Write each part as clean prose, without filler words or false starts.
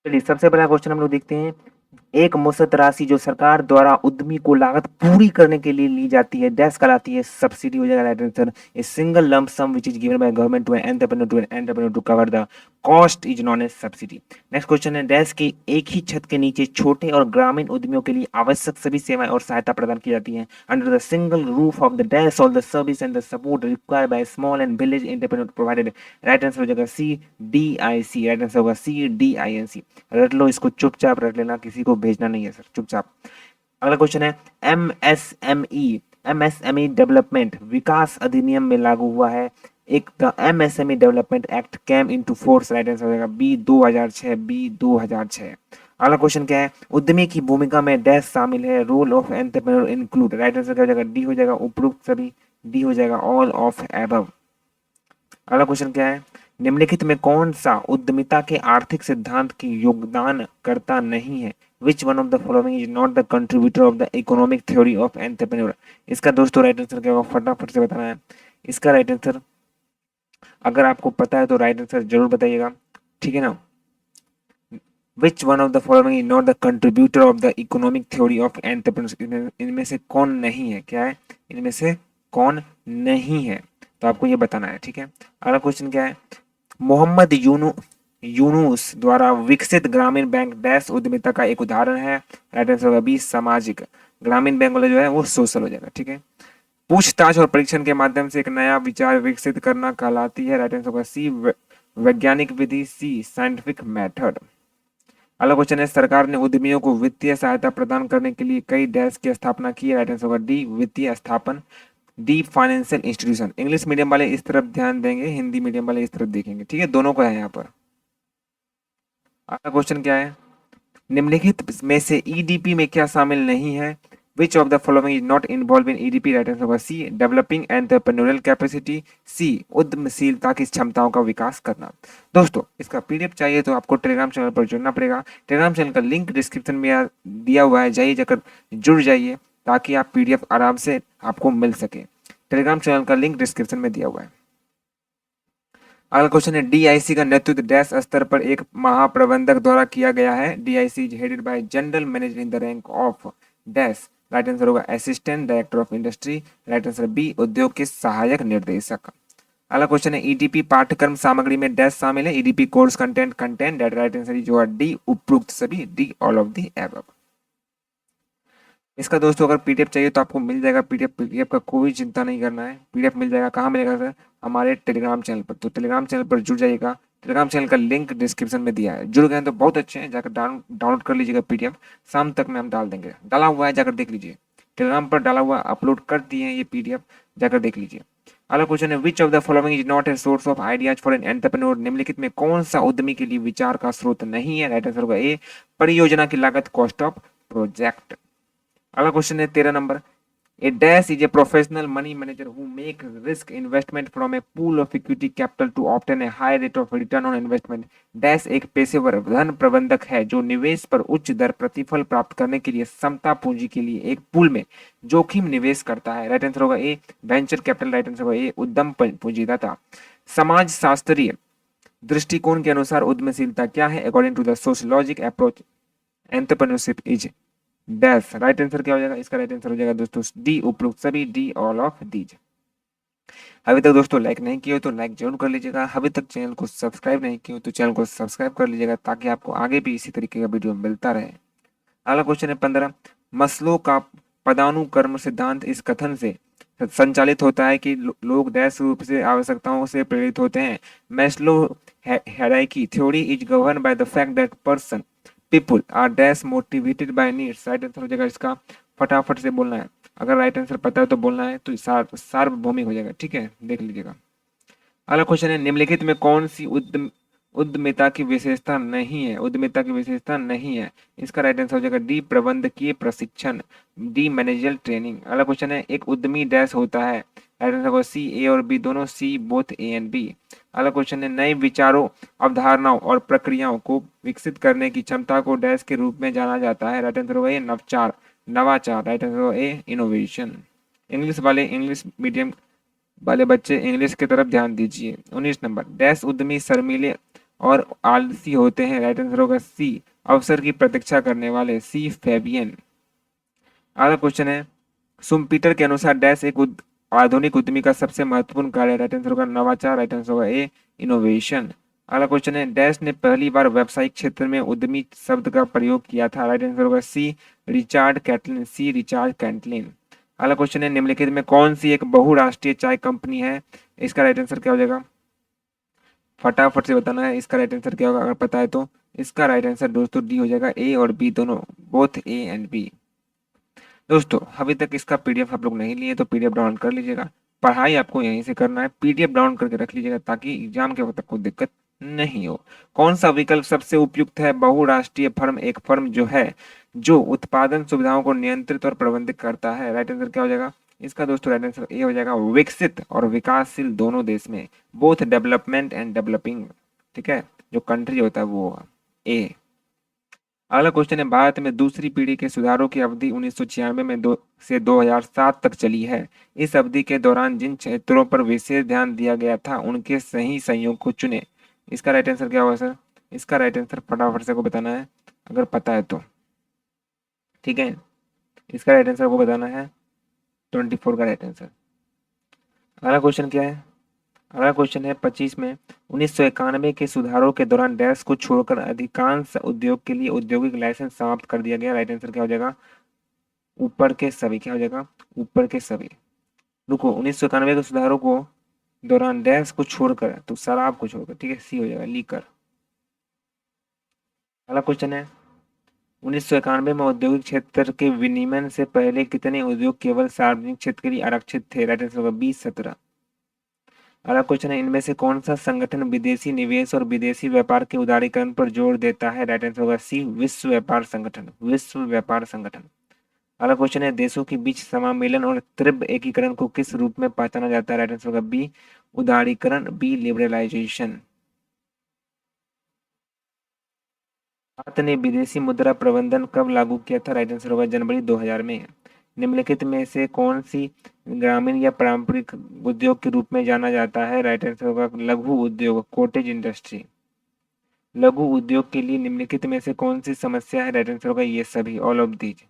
चलिए सबसे पहला क्वेश्चन हम लोग देखते हैं। एक मुश्त राशि जो सरकार द्वारा उद्यमी को लागत पूरी करने के लिए ली जाती है डैश कहलाती है सब्सिडी हो जाएगा right answer. A single lump sum which is given by government to an entrepreneur to cover the cost is known as subsidy. Next question है डैश के एक ही छत के नीचे छोटे और ग्रामीण उद्यमियों के लिए आवश्यक सभी सेवाएं और सहायता प्रदान की जाती है under the single roof of the dash all the service and the support required by small and village entrepreneur provided. Right answer हो जाएगा C D I C. Right answer होगा C D I N C. रट लो इसको, चुपचाप रट लेना, किसी को भेजना नहीं है सर, चुपचाप। अगला क्वेश्चन है एमएसएमई एमएसएमई डेवलपमेंट विकास अधिनियम में लागू हुआ है। एक the MSME development act came into force. Right answer हो जाएगा बी 2006। बी 2006। अगला क्वेश्चन क्या है उद्यमी की भूमिका में डैश शामिल है role of entrepreneur include. Right answer क्या हो जाएगा डी हो जाएगा उपरोक्त सभी। डी हो जाएगा ऑल ऑफ एबव। अगला क्वेश्चन क्या है निम्नलिखित में कौन सा उद्यमिता के आर्थिक सिद्धांत की योगदान करता नहीं है। Which one of the following is not the contributor of the economic theory of entrepreneur. इसका दोस्तों राइट आंसर क्या होगा फटाफट से बताना है। इसका राइट आंसर अगर आपको पता है तो राइट आंसर जरूर बताइएगा, ठीक है ना। Which one of the following is not the contributor of the economic theory of entrepreneur. इनमें से कौन नहीं है, क्या है इनमें से कौन नहीं है, तो आपको ये बताना है, ठीक है। अगला क्वेश्चन क्या है मोहम्मद यूनुस द्वारा विकसित ग्रामीण बैंक डैश उद्यमिता का एक उदाहरण है। राइट आंसर होगा बी सामाजिक। ग्रामीण बैंक वाला जो है वो सोशल हो जाएगा, ठीक है। पूछताछ और परीक्षण के माध्यम से एक नया विचार विकसित करना कहलाती है। राइट आंसर होगा सी वैज्ञानिक विधि। सी साइंटिफिक मेथड। अगला क्वेश्चन है सरकार ने उद्यमियों को वित्तीय सहायता प्रदान करने के लिए कई डैश की स्थापना की है। राइट आंसर होगा डी वित्तीय स्थापन। D financial institution. English medium वाले इस तरफ ध्यान देंगे, हिंदी मीडियम वाले इस तरफ देखेंगे, ठीक है, दोनों को है यहाँ पर। अगला क्वेश्चन क्या है निम्नलिखित में से ईडीपी में क्या शामिल नहीं है। Which of the following is not involve in EDP. Right answer होगा सी डेवलपिंग एंटरप्रेन्योरियल कैपेसिटी। सी उद्यमशीलता की क्षमताओं का विकास करना। दोस्तों इसका पीडीएफ चाहिए तो आपको टेलीग्राम चैनल पर जुड़ना पड़ेगा। टेलीग्राम चैनल का लिंक डिस्क्रिप्शन में दिया हुआ है, जाइए जाकर जुड़ जाइए ताकि आप पीडीएफ आराम से आपको मिल सके। टेलीग्राम चैनल का लिंक डिस्क्रिप्शन में दिया हुआ है। अगला क्वेश्चन है डीआईसी का नेतृत्व डैश स्तर पर एक महाप्रबंधक द्वारा किया गया है। DIC is headed by general manager in the rank of dash. Right answer होगा assistant director of industry. Right answer B उद्योग के सहायक निर्देशक। अगला क्वेश्चन है ईडीपी पाठ्यक्रम सामग्री में डैश शामिल है। EDP course content content. Right answer जो है डी उपरोक्त सभी। D all of the above. इसका दोस्तों अगर पीडीएफ चाहिए तो आपको मिल जाएगा। पीडीएफ का कोई चिंता नहीं करना है। पीडीएफ मिल जाएगा, कहाँ मिलेगा सर, हमारे टेलीग्राम चैनल पर। तो टेलीग्राम चैनल पर जुड़ जाइएगा। टेलीग्राम चैनल का लिंक डिस्क्रिप्शन में दिया है। जुड़ गए तो बहुत अच्छे हैं, जाकर डाउनलोड कर लीजिएगा पीडीएफ। शाम तक में हम डाल देंगे, डाला हुआ है, जाकर देख लीजिए। टेलीग्राम पर डाला हुआ अपलोड कर दिए हैं ये पीडीएफ, जाकर देख लीजिए। अगला क्वेश्चन है which of the following is not a source of ideas for an entrepreneur. निम्नलिखित में कौन सा उद्यमी के लिए विचार का स्रोत नहीं है। राइट आंसर होगा ए परियोजना की लागत कॉस्ट ऑफ प्रोजेक्ट। अगला क्वेश्चन है 13 number a dash is a professional money manager who make risk investment from a pool of equity capital to obtain a high rate of return on investment. Dash एक पेशेवर धन प्रबंधक है जो निवेश पर उच्च दर प्रतिफल प्राप्त करने के लिए समता पूंजी के लिए एक पूल में जोखिम निवेश करता है। राइट आंसर होगा ए वेंचर कैपिटल। राइट आंसर होगा ए उद्यम पूंजीदाता। समाज शास्त्रीय दृष्टिकोण के अनुसार उद्यमशीलता क्या है। According to the sociologic approach entrepreneurship is dash. Right answer क्या हो जाएगा, इसका राइट आंसर हो जाएगा दोस्तों डी उपरोक्त सभी। D all of these. अभी तक दोस्तों लाइक नहीं किए हो तो लाइक जरूर कर लीजिएगा। अभी तक चैनल को सब्सक्राइब नहीं किए हो तो चैनल को सब्सक्राइब कर लीजिएगा ताकि आपको आगे भी इसी तरीके का वीडियो मिलता रहे। अगला क्वेश्चन है 15 मस्लो का पदानुक्रम सिद्धांत इस कथन से संचालित होता है कि लोग डैश रूप से आवश्यकताओं से प्रेरित होते हैं। Maslow hierarchy theory is govern by the fact that person people are dash motivated by needs. Right answer हो जाएगा इसका, फटाफट से बोलना है। अगर राइट आंसर पता है तो बोलना है, तो सार्वभौमिक हो जाएगा, ठीक है, देख लीजिएगा। अगला क्वेश्चन है निम्नलिखित में कौन सी उद्यमिता की विशेषता नहीं है। उद्यमिता की विशेषता नहीं है, इसका राइट आंसर हो जाएगा डी प्रबंधकीय प्रशिक्षण। D managerial training. अगला क्वेश्चन है एक उद्यमी डैश होता है। राइट आंसर होगा सी ए और बी दोनों। C both A and B. अगला क्वेश्चन है नए विचारों अवधारणाओं और प्रक्रियाओं को विकसित करने की क्षमता को डैश के रूप में जाना जाता है। राइट आंसर होगा ए नवाचार। राइट आंसर होगा ए इनोवेशन। इंग्लिश मीडियम वाले बच्चे इंग्लिश की तरफ ध्यान दीजिए। 19 नंबर डैश उद्यमी शर्मीले और आलसी होते हैं, राइट आंसर होगा सी अवसर की प्रतीक्षा करने वाले, सी फेबियन। अगला क्वेश्चन है सुम्पीटर के अनुसार डैश एक आधुनिक उद्यमी का सबसे महत्वपूर्ण कार्य, राइट आंसर होगा नवाचार, राइट आंसर होगा ए इनोवेशन। अगला क्वेश्चन है डैश ने पहली बार व्यावसायिक क्षेत्र में उद्यमी शब्द का प्रयोग किया था, राइट आंसर होगा सी रिचार्ड कैटलिन, सी रिचार्ड कैटलिन। अगला क्वेश्चन है निम्नलिखित में कौन सी एक बहुराष्ट्रीय चाय कंपनी है, इसका राइट आंसर क्या हो जाएगा, फटाफट से बताना है इसका राइट आंसर क्या होगा, अगर पता है तो। इसका राइट आंसर दोस्तों डी हो जाएगा, ए और बी दोनों, बोथ ए एंड बी। दोस्तों अभी तक इसका पीडीएफ आप लोग नहीं लिए तो पीडीएफ डाउनलोड कर लीजिएगा, पढ़ाई आपको यहीं से करना है, पीडीएफ डाउनलोड करके रख लीजिएगा ताकि एग्जाम के वक्त कोई दिक्कत नहीं हो। कौन सा विकल्प सबसे उपयुक्त है, बहुराष्ट्रीय फर्म एक फर्म जो है जो उत्पादन सुविधाओं को नियंत्रित और प्रबंधित करता है, राइट आंसर क्या हो जाएगा इसका दोस्तों, राइट आंसर ए हो जाएगा विकसित और विकासशील दोनों देश में, बोथ डेवलपमेंट एंड डेवलपिंग, ठीक है, जो कंट्री होता है वो ए। अगला क्वेश्चन है भारत में दूसरी पीढ़ी के सुधारों की अवधि 1996 में से 2007 तक चली है। इस अवधि के दौरान जिन क्षेत्रों पर विशेष ध्यान दिया गया था उनके सही संयोग को चुने। इसका राइट आंसर क्या होगा सर, इसका राइट आंसर फटाफट से को बताना है अगर पता है तो, ठीक है। इसका राइट आंसर को बताना है 24 का राइट आंसर। अगला क्वेश्चन क्या है, अगला क्वेश्चन है 25 में 1991 के सुधारों के दौरान डैश को छोड़कर अधिकांश उद्योग के लिए औद्योगिक लाइसेंस समाप्त कर दिया गया, राइट आंसर क्या हो जाएगा, ऊपर के सभी, क्या हो जाएगा ऊपर के सभी। रुको 1991 के सुधारों को दौरान डैश को छोड़कर, तो शराब को छोड़कर, ठीक है, सी हो जाएगा लीकर। अगला क्वेश्चन है 1991 में औद्योगिक क्षेत्र के विनियमन से पहले कितने उद्योग केवल सार्वजनिक क्षेत्र के लिए आरक्षित थे, राइट आंसर होगा 2017। अगला क्वेश्चन है इनमें से कौन सा संगठन विदेशी निवेश और विदेशी व्यापार के उदारीकरण पर जोर देता है, राइट आंसर होगा सी विश्व व्यापार संगठन, विश्व व्यापार संगठन। अगला क्वेश्चन है देशों के बीच समामेलन और तीव्र एकीकरण को किस रूप में पहचाना जाता है, राइट आंसर होगा बी उदारीकरण, बी लिबरलाइजेशन। भारत ने विदेशी मुद्रा प्रबंधन कब लागू किया था, राइट आंसर होगा जनवरी 2000 में। निम्नलिखित में से कौन सी ग्रामीण या पारंपरिक उद्योग के रूप में जाना जाता है, राइट आंसर होगा लघु उद्योग, कॉटेज इंडस्ट्री। लघु उद्योग के लिए निम्नलिखित में से कौन सी समस्या है, राइट आंसर होगा ये सभी, ऑल ऑफ दीज।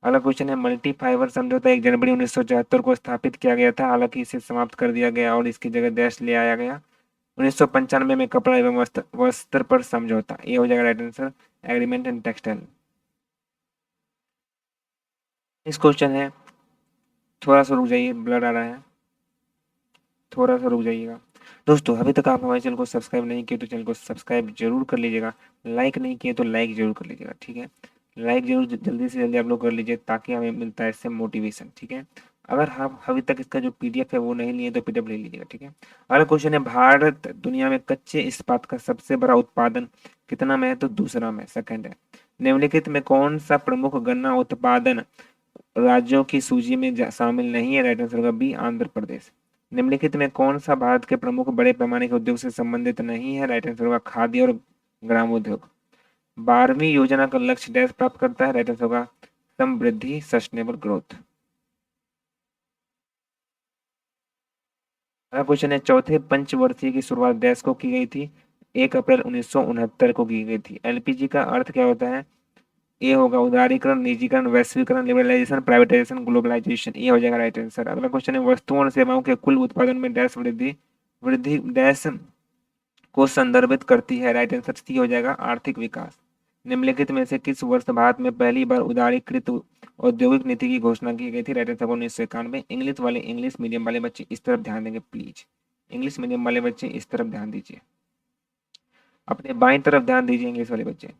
अगला क्वेश्चन है मल्टी फाइबर समझौता 1 जनवरी 1974 को स्थापित किया गया था, हालांकि इसे समाप्त कर दिया गया और इसकी जगह डैश ले आया गया। 1995 में कपड़ा एवं वस्त्र पर समझौता, ये हो जाएगा right answer agreement and textile. इस क्वेश्चन है, थोड़ा सा रुक जाइए ब्लड आ रहा है, थोड़ा सा रुक जाइएगा। दोस्तों अभी तक आप हमारे चैनल को सब्सक्राइब नहीं किए तो चैनल को सब्सक्राइब जरूर कर लीजिएगा, लाइक नहीं किए तो लाइक जरूर कर लीजिएगा, ठीक है, लाइक जरूर जल्दी से जल्दी आप लोग कर लीजिए ताकि हमें मिलता है इससे मोटिवेशन, ठीक है। अगर आप अभी तक इसका जो पीडीएफ है वो नहीं लिए तो पीडीएफ ले लीजिएगा, ठीक है। अगला क्वेश्चन है भारत दुनिया में कच्चे इस्पात का सबसे बड़ा उत्पादन कितना में है, तो दूसरा में, सेकंड है। निम्नलिखित में कौन सा प्रमुख गन्ना उत्पादन राज्यों की सूची में शामिल नहीं है, राइट आंसर होगा बी आंध्र प्रदेश। निम्नलिखित में कौन सा भारत के प्रमुख बड़े पैमाने के उद्योग से संबंधित नहीं है, राइट आंसर होगा खाद्य और ग्रामोद्योग। 12वीं योजना का लक्ष्य डैश प्राप्त करता है, राइट आंसर होगा समृद्धि, सस्टेनेबल ग्रोथ। अगला क्वेश्चन है चौथे पंचवर्षीय की शुरुआत डैश को की गई थी, 1 अप्रैल 1969 को की गई थी। एलपीजी का अर्थ क्या होता है, ये होगा उदारीकरण, निजीकरण, वैश्वीकरण, लिबरलाइजेशन, प्राइवेटाइजेशन, ग्लोबलाइजेशन, ये हो जाएगा राइट आंसर। अगला क्वेश्चन है वस्तुओं और सेवाओं के कुल उत्पादन में डैश वृद्धि, वृद्धि डैश को संदर्भित करती है, राइट आंसर सी हो जाएगा आर्थिक विकास। निम्नलिखित में से किस वर्ष भारत में पहली बार उदारीकृत औद्योगिक नीति की घोषणा की गई थी, राइट आंसर 1991। इंग्लिश मीडियम वाले बच्चे इस तरफ ध्यान देंगे प्लीज, इंग्लिश मीडियम वाले बच्चे इस तरफ ध्यान दीजिए, अपने बाईं तरफ ध्यान दीजिए इंग्लिश वाले बच्चे।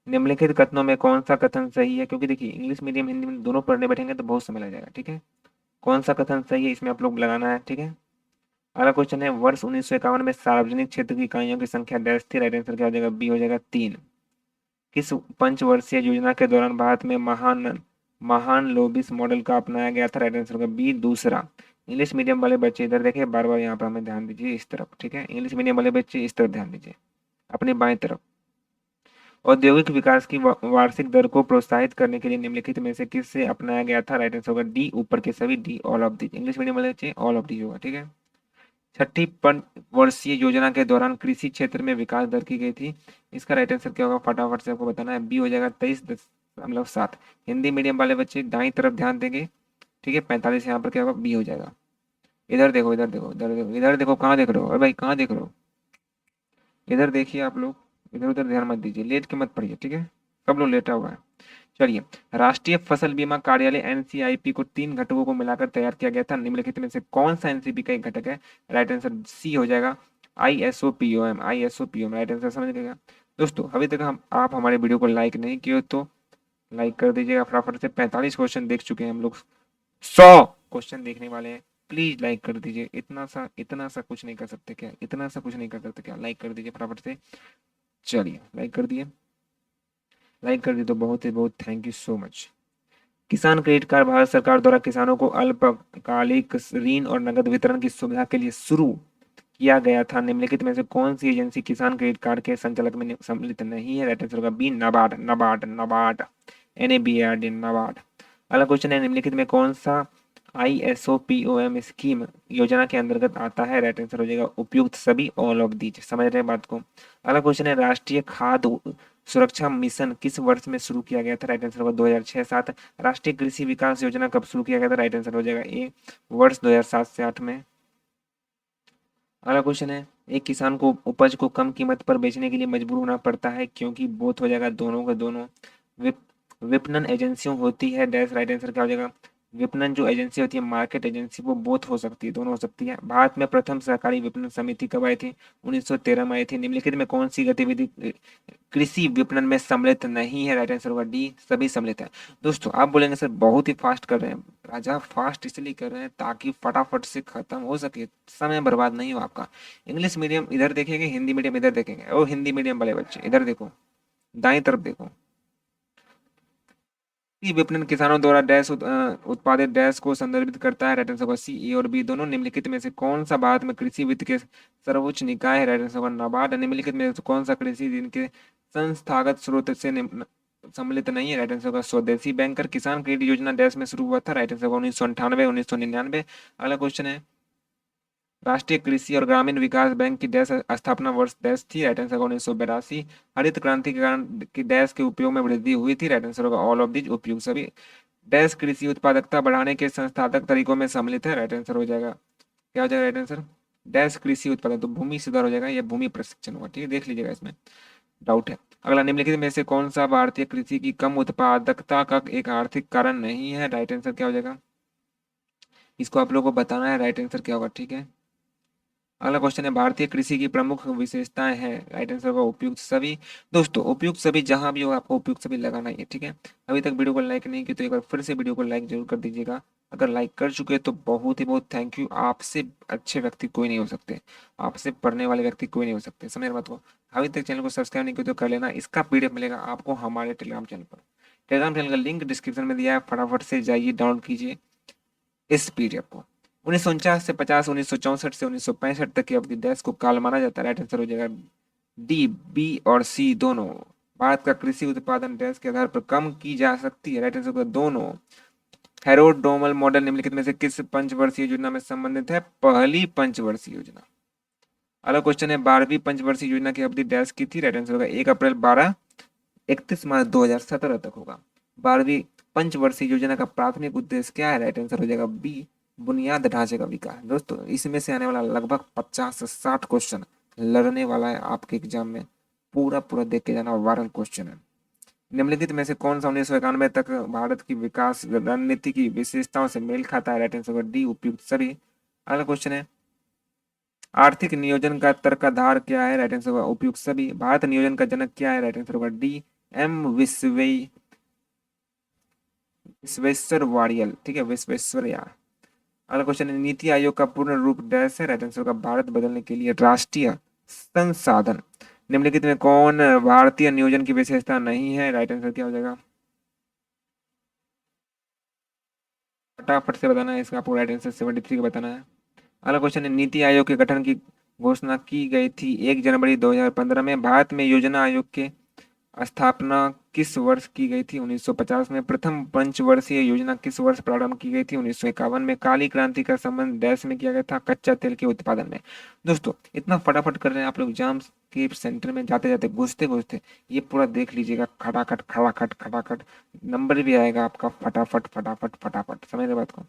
निम्नलिखित कथनों में कौन सा कथन सही है, क्योंकि देखिए इंग्लिश मीडियम हिंदी में दोनों पढ़ने बैठेंगे तो बहुत समय लग जाएगा, ठीक है। कौन सा कथन सही है इसमें आप लोग लगाना है, ठीक है। अगला क्वेश्चन है वर्ष 1951 में सार्वजनिक क्षेत्र की इकाइयों की संख्या डैश थी, राइट आंसर क्या हो जाएगा, बी हो जाएगा 3। किस पंचवर्षीय योजना के दौरान भारत में महान महान लोबिस मॉडल का अपनाया गया था, राइट आंसर होगा बी दूसरा। इंग्लिश मीडियम वाले बच्चे इधर देखें, बार बार यहाँ पर हमें ध्यान दीजिए इस तरफ, ठीक है, इंग्लिश मीडियम वाले बच्चे इस तरफ ध्यान दीजिए, अपनी बाएं तरफ। औद्योगिक विकास की वार्षिक दर को प्रोत्साहित करने के लिए निम्नलिखित में से किससे अपनाया गया था, राइट आंसर होगा डी ऊपर के सभी, D all of these. English medium वाले बच्चे ऑल ऑफ दीज होगा, ठीक है। छठी पंचवर्षीय योजना के दौरान कृषि क्षेत्र में विकास दर की गई थी। इसका राइट आंसर क्या होगा, फटाफट से आपको बताना है। बी हो जाएगा 23.7। हिंदी मीडियम वाले बच्चे दाईं तरफ ध्यान देंगे, ठीक है। 45 यहाँ पर क्या होगा, बी हो जाएगा। इधर देखो, इधर देखो, इधर देखो, इधर देखो, कहाँ देख रहे हो? अरे भाई कहाँ देख रहे हो? इधर देखिए आप लोग, इधर उधर ध्यान मत दीजिए, लेट के मत पढ़िए, ठीक है। सब लोग लेटा हुआ है। चलिए, राष्ट्रीय फसल बीमा कार्यालय एनसीआईपी को 3 घटकों को मिलाकर तैयार किया गया था। निम्नलिखित में से कौन सा एनसीपी का एक घटक है? राइट आंसर सी हो जाएगा, आईएसओपीओएम। आईएसओपीओएम राइट आंसर, समझ गएगा। दोस्तों अभी तक हम आप हमारे वीडियो को लाइक नहीं किए हो तो लाइक कर दीजिएगा फटाफट से। 45 क्वेश्चन देख चुके हैं हम लोग, 100 क्वेश्चन देखने वाले हैं। प्लीज लाइक कर दीजिए। इतना सा कुछ नहीं कर सकते क्या? इतना सा कुछ नहीं कर सकते क्या? लाइक कर दीजिए फटाफट से। चलिए, लाइक कर दिए, लाइक कर दिए तो बहुत ही बहुत थैंक यू सो मच। किसान क्रेडिट कार्ड भारत सरकार द्वारा किसानों को अल्पकालिक ऋण और नगद वितरण की सुविधा के लिए शुरू किया गया था। निम्नलिखित में से कौन सी एजेंसी किसान क्रेडिट कार्ड के संचालक में सम्मिलित नहीं है? राइट आंसर होगा बी, नाबार्ड। नाबार्ड, नाबार्ड, NABARD, नाबार्ड। अगला क्वेश्चन है, निम्नलिखित में कौन सा ISOPOM स्कीम योजना के अंतर्गत आता है? राइट आंसर हो जाएगा उपयुक्त सभी, ऑल ऑफ दीज। समझ रहे हैं बात को। अगला क्वेश्चन है, राष्ट्रीय खाद्य सुरक्षा मिशन किस वर्ष में शुरू किया गया था? राइट आंसर होगा 2006-7। राष्ट्रीय कृषि विकास योजना कब शुरू किया गया था? राइट आंसर हो जाएगा ए, वर्ष 2007 से 8 में। अगला क्वेश्चन है, एक किसान को उपज को कम कीमत पर बेचने के लिए मजबूर होना पड़ता है क्योंकि बोथ हो जाएगा दोनों का दोनों। विप, विपणन एजेंसियों होती है डैश। राइट आंसर क्या हो जाएगा, विपणन जो एजेंसी होती है, मार्केट एजेंसी, वो बोथ हो सकती है, दोनों हो सकती है। भारत में प्रथम सहकारी विपणन समिति कब आई थी? 1913 में आई थी। निम्नलिखित में कौन सी गतिविधि कृषि विपणन में सम्मिलित नहीं है? राइट आंसर होगा डी, सभी सम्मिलित है। दोस्तों आप बोलेंगे सर बहुत ही फास्ट कर रहे हैं। राजा फास्ट इसलिए कर रहे हैं ताकि फटाफट से खत्म हो सके, समय बर्बाद नहीं हो आपका। इंग्लिश मीडियम इधर देखेंगे, हिंदी मीडियम इधर देखेंगे। ओ हिंदी मीडियम वाले बच्चे इधर देखो, दाएं तरफ देखो। कृषि विपणन किसानों द्वारा डैश उत्पादित डैश को संदर्भित करता है। राइट आंसर होगा सी, ए और बी दोनों। निम्नलिखित में से कौन सा भारत में कृषि वित्त के सर्वोच्च निकाय है? राइट आंसर होगा नाबार्ड। निम्नलिखित में से कौन सा कृषि ऋण के संस्थागत स्रोत से सम्मिलित नहीं है? राइट आंसर होगा स्वदेशी बैंकर। किसान क्रेडिट योजना डैश में शुरू हुआ था? राइट आंसर होगा 1998, 1999। अगला क्वेश्चन है, राष्ट्रीय कृषि और ग्रामीण विकास बैंक की डैश स्थापना वर्ष डैश थी? राइट आंसर होगा 1982। हरित क्रांति के कारण की डैश के उपयोग में वृद्धि हुई थी? राइट आंसर होगा ऑल ऑफ दीज, उपयोग सभी। डैश कृषि उत्पादकता बढ़ाने के संस्थागत तरीकों में सम्मिलित है? राइट आंसर हो जाएगा, क्या हो जाएगा राइट आंसर? डैश कृषि उत्पादक, तो भूमि सुधार हो जाएगा, या भूमि प्रशिक्षण होगा, ठीक है, देख लीजिएगा, इसमें डाउट है। अगला, निम्नलिखित में से कौन सा भारतीय कृषि की कम उत्पादकता का एक आर्थिक कारण नहीं है? राइट आंसर क्या हो जाएगा, इसको आप लोगों को बताना है, राइट आंसर क्या होगा, ठीक है। अगला क्वेश्चन है, भारतीय कृषि की प्रमुख विशेषताएं हैं? राइट आंसर होगा उपयुक्त सभी। दोस्तों उपयुक्त सभी जहां भी हो आपको उपयुक्त सभी लगाना है, ठीक है। अभी तक वीडियो को लाइक नहीं किया तो एक बार फिर से वीडियो को लाइक जरूर कर दीजिएगा। अगर लाइक कर चुके हैं तो बहुत ही बहुत थैंक यू। आपसे अच्छे व्यक्ति कोई नहीं हो सकते, आपसे पढ़ने वाले व्यक्ति कोई नहीं हो सकते, समझ रहे बात को। अभी तक चैनल को सब्सक्राइब नहीं किया तो कर लेना। इसका PDF मिलेगा आपको हमारे टेलीग्राम चैनल पर। टेलीग्राम चैनल का लिंक डिस्क्रिप्शन में दिया है, फटाफट से जाइए डाउनलोड कीजिए इस PDF को। 1949 से 50, 1964 से 1965 तक की अवधि डैश को काल माना जाता है? राइट आंसर हो जाएगा डी, बी और सी दोनों। भारत का कृषि उत्पादन डैश के आधार पर कम की जा सकती है? राइट आंसर होगा दोनों। हैरोल्ड डोमल मॉडल निम्नलिखित में से किस पंचवर्षीय योजना में संबंधित है? पहली पंचवर्षीय योजना। अगला क्वेश्चन है, 12वीं पंचवर्षीय योजना की अवधि डैश की थी? राइट आंसर होगा 1 अप्रैल 12 31 मार्च 2017 तक होगा। 12वीं पंचवर्षीय योजना का प्राथमिक उद्देश्य क्या है? राइट आंसर हो जाएगा बी, बुनियाद ढांचे का विकास। दोस्तों इसमें से आने वाला लगभग 50 से 60 क्वेश्चन लड़ने वाला है आपके एग्जाम में, पूरा पूरा देख के जाना, वायरल क्वेश्चन है। निम्नलिखित में से कौन सा 1991 तक भारत की विकास रणनीति की विशेषताओं से मेल खाता है? राइट आंसर होगा डी, उपयुक्त सभी। अगला क्वेश्चन है, आर्थिक नियोजन का तर्काधार क्या है? राइट आंसर होगा उपयुक्त सभी। भारत नियोजन का जनक क्या है? राइट आंसर होगा डी, एम विश्वेश्वर वारियल, ठीक है, विश्वेश्वरैया। अगला क्वेश्चन है, नीति आयोग का पूर्ण रूप डैश है? राइट आंसर होगा भारत बदलने के लिए राष्ट्रीय संसाधन। निम्नलिखित में कौन भारतीय नियोजन की विशेषता नहीं है? राइट आंसर क्या हो जाएगा, फटाफट से बताना है, इसका आपको राइट आंसर 73 का बताना है। अगला क्वेश्चन है, नीति आयोग के गठन की घोषणा की गई थी 1 जनवरी 2015 में। भारत में योजना आयोग के स्थापना किस वर्ष की गई थी? 1950 में। प्रथम पंचवर्षीय योजना किस वर्ष प्रारंभ की गई थी? 1951 में। काली क्रांति का संबंध देश में किया गया था? कच्चा तेल के उत्पादन में। दोस्तों इतना फटाफट कर रहे हैं आप लोग, एग्जाम्स के सेंटर में जाते जाते घुसते घुसते ये पूरा देख लीजिएगा, खटाखट खड़ाखट खटाखट नंबर भी आएगा आपका फटाफट फटाफट फटाफट। समझ रहे बात को?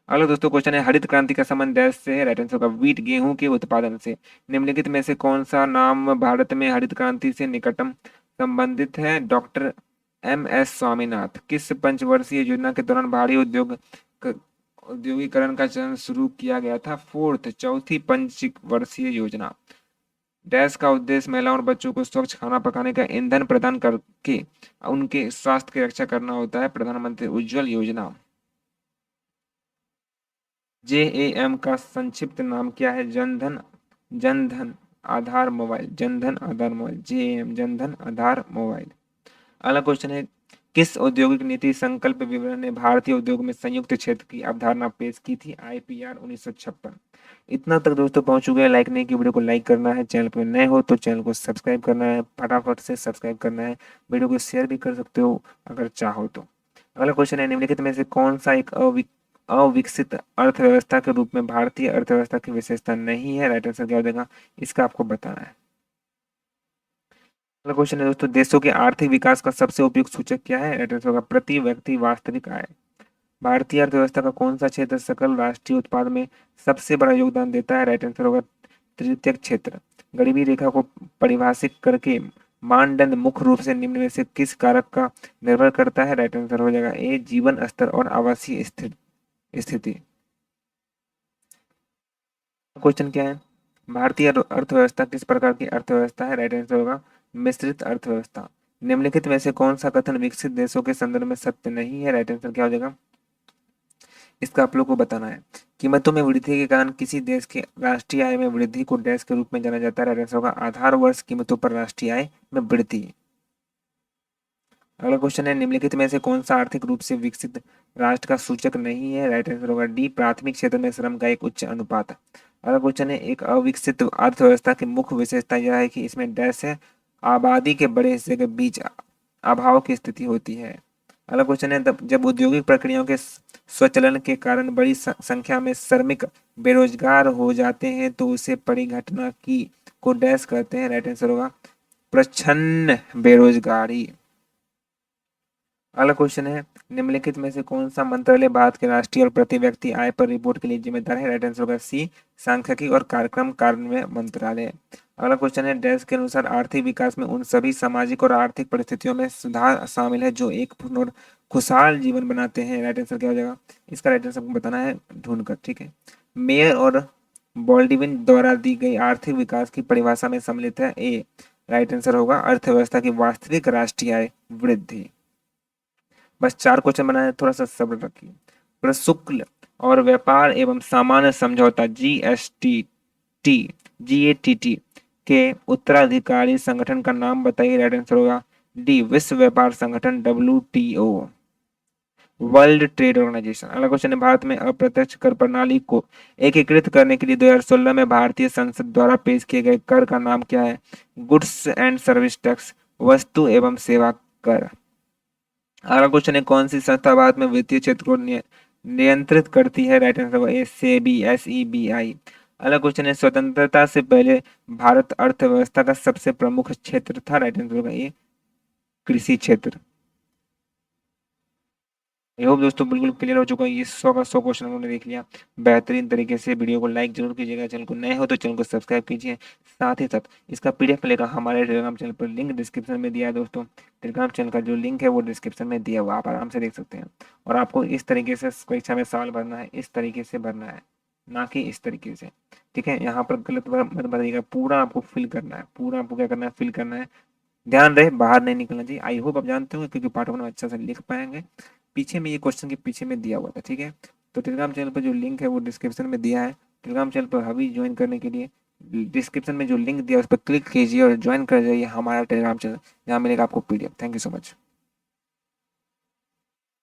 अगला दोस्तों क्वेश्चन है, हरित क्रांति का संबंध देश से है? राइट आंसर होगा वीट, गेहूं के उत्पादन से। निम्नलिखित में से कौन सा नाम भारत में हरित क्रांति से निकटतम संबंधित है? Doctor MS. स्वामीनाथ। किस पंचवर्षीय योजना के दौरान भारी औद्योगिकरण का चरण शुरू किया गया था? चौथी पंचवर्षीय योजना। डैश का उद्देश्य महिलाओं और बच्चों को स्वच्छ खाना पकाने का ईंधन प्रदान करके उनके स्वास्थ्य की रक्षा करना होता है। प्रधानमंत्री उज्ज्वल योजना। जेएएम का संक्षिप्त नाम क्या है? Jan Dhan Aadhaar mobile. Jan Dhan Aadhaar mobile, JAM, Jan Dhan Aadhaar mobile. अगला क्वेश्चन है, किस औद्योगिक नीति संकल्प विवरण ने भारतीय उद्योग में संयुक्त क्षेत्र की अवधारणा पेश की थी? आईपीआर 1956। इतना तक दोस्तों पहुंच चुके हैं। लाइक नहीं की वीडियो को लाइक करना है, चैनल पर नए हो तो चैनल को सब्सक्राइब करना है, फटाफट से सब्सक्राइब करना है। वीडियो को शेयर भी कर सकते हो अगर चाहो तो। अगला क्वेश्चन है, निम्नलिखित में से कौन सा एक अविकसित अर्थव्यवस्था के रूप में भारतीय अर्थव्यवस्था की विशेषता नहीं है? राइट आंसर क्या हो जाएगा? इसका आपको बताना है। अगला क्वेश्चन है दोस्तों, देशों के आर्थिक विकास का सबसे उपयुक्त सूचक क्या है? राइट आंसर होगा प्रति व्यक्ति वास्तविक आय। भारतीय अर्थव्यवस्था का कौन सा क्षेत्र सकल राष्ट्रीय उत्पाद में सबसे बड़ा योगदान देता है? राइट आंसर होगा तृतीयक क्षेत्र। गरीबी रेखा को परिभाषित करके मानदंड मुख्य रूप से निम्न में से किस कारक का निर्भर करता है? राइट आंसर हो जाएगा ए, जीवन स्तर और आवासीय स्थिति। क्वेश्चन क्या है, भारतीय अर्थव्यवस्था किस प्रकार की अर्थव्यवस्था है? राइट आंसर होगा मिश्रित अर्थव्यवस्था। निम्नलिखित में से कौन सा कथन विकसित देशों के संदर्भ में सत्य नहीं है? राइट आंसर क्या हो जाएगा? इसका आप लोग को बताना है। कीमतों में वृद्धि के कारण किसी देश के राष्ट्रीय आय में वृद्धि को डैश के रूप में जाना जाता है? राइट आंसर होगा आधार वर्ष कीमतों पर राष्ट्रीय आय में वृद्धि। अगला क्वेश्चन है, निम्नलिखित में से कौन सा आर्थिक रूप से विकसित राष्ट्र का सूचक नहीं है? राइट आंसर होगा डी, प्राथमिक क्षेत्र में श्रम का एक उच्च अनुपात। अगला क्वेश्चन है, एक अविकसित अर्थव्यवस्था की मुख्य विशेषता यह है कि इसमें डैश है आबादी के बड़े हिस्से के बीच अभाव की स्थिति होती है। अगला क्वेश्चन है, जब औद्योगिक प्रक्रियाओं के स्वचालन के कारण बड़ी संख्या में श्रमिक बेरोजगार हो जाते हैं तो उसे परिघटना की को डैश कहते हैं? राइट आंसर होगा प्रच्छन्न बेरोजगारी। अगला क्वेश्चन है, निम्नलिखित में से कौन सा मंत्रालय भारत के राष्ट्रीय और प्रति व्यक्ति आय पर रिपोर्ट के लिए जिम्मेदार है? राइट आंसर होगा सी, सांख्यिकी और कार्यक्रम कार्यान्वयन मंत्रालय। अगला क्वेश्चन है, डैश के अनुसार आर्थिक विकास में उन सभी सामाजिक और आर्थिक परिस्थितियों में सुधार शामिल है जो एक पूर्ण और खुशहाल जीवन बनाते हैं? राइट आंसर क्या हो जाएगा? इसका राइट आंसर आपको बताना है ढूंढकर, ठीक है। मेयर और बॉल्डविन द्वारा दी गई आर्थिक विकास की परिभाषा में सम्मिलित है? ए, राइट आंसर होगा अर्थव्यवस्था की वास्तविक राष्ट्रीय आय वृद्धि। बस 4 क्वेश्चन बनाए, थोड़ा सा सब्र रखिए। प्रशुल्क और व्यापार एवं सामान्य समझौता GATT के उत्तराधिकारी संगठन का नाम बताइए? राइट आंसर होगा डी, विश्व व्यापार संगठन WTO, वर्ल्ड ट्रेड ऑर्गेनाइजेशन। अगला क्वेश्चन है, भारत में अप्रत्यक्ष कर प्रणाली को एकीकृत करने के लिए 2016 में भारतीय संसद द्वारा पेश किए गए कर का नाम क्या है? गुड्स एंड सर्विस टैक्स, वस्तु एवं सेवा कर। अगला क्वेश्चन है, कौन सी संस्था भारत में वित्तीय क्षेत्र को नियंत्रित करती है? राइट आंसर होगा सेबी, SEBI। अगला क्वेश्चन है, स्वतंत्रता से पहले भारत अर्थव्यवस्था का सबसे प्रमुख क्षेत्र था? राइट आंसर होगा ये कृषि क्षेत्र। आई होप दोस्तों बिल्कुल क्लियर हो चुका है। ये 100 का 100 क्वेश्चन हमने देख लिया बेहतरीन तरीके से। वीडियो को लाइक जरूर कीजिएगा, चैनल को नए हो तो चैनल को सब्सक्राइब कीजिए। साथ ही साथ इसका PDF मिलेगा हमारे टेलीग्राम चैनल पर, लिंक डिस्क्रिप्शन में दिया है दोस्तों। टेलीग्राम चैनल का जो लिंक है वो डिस्क्रिप्शन में दिया हुआ, आप आराम से देख सकते हैं। और आपको इस तरीके से परीक्षा में सवाल भरना है, इस तरीके से भरना है, ना कि इस तरीके से, ठीक है। यहाँ पर गलत मत भरिएगा, पूरा आपको फिल करना है, पूरा आपको क्या करना है, फिल करना है। ध्यान रहे बाहर नहीं निकलना चाहिए। आई होप आप जानते हो क्योंकि पार्ट 1 में अच्छा से लिख पाएंगे। पीछे में ये क्वेश्चन के पीछे में दिया हुआ था, ठीक है। तो टेलीग्राम चैनल पर जो लिंक है वो डिस्क्रिप्शन में दिया है। टेलीग्राम चैनल पर अभी ज्वाइन करने के लिए डिस्क्रिप्शन में जो लिंक दिया है उस पर क्लिक कीजिए और ज्वाइन कर जाइए हमारा टेलीग्राम चैनल, जहाँ मिलेगा आपको PDF। Thank you so much.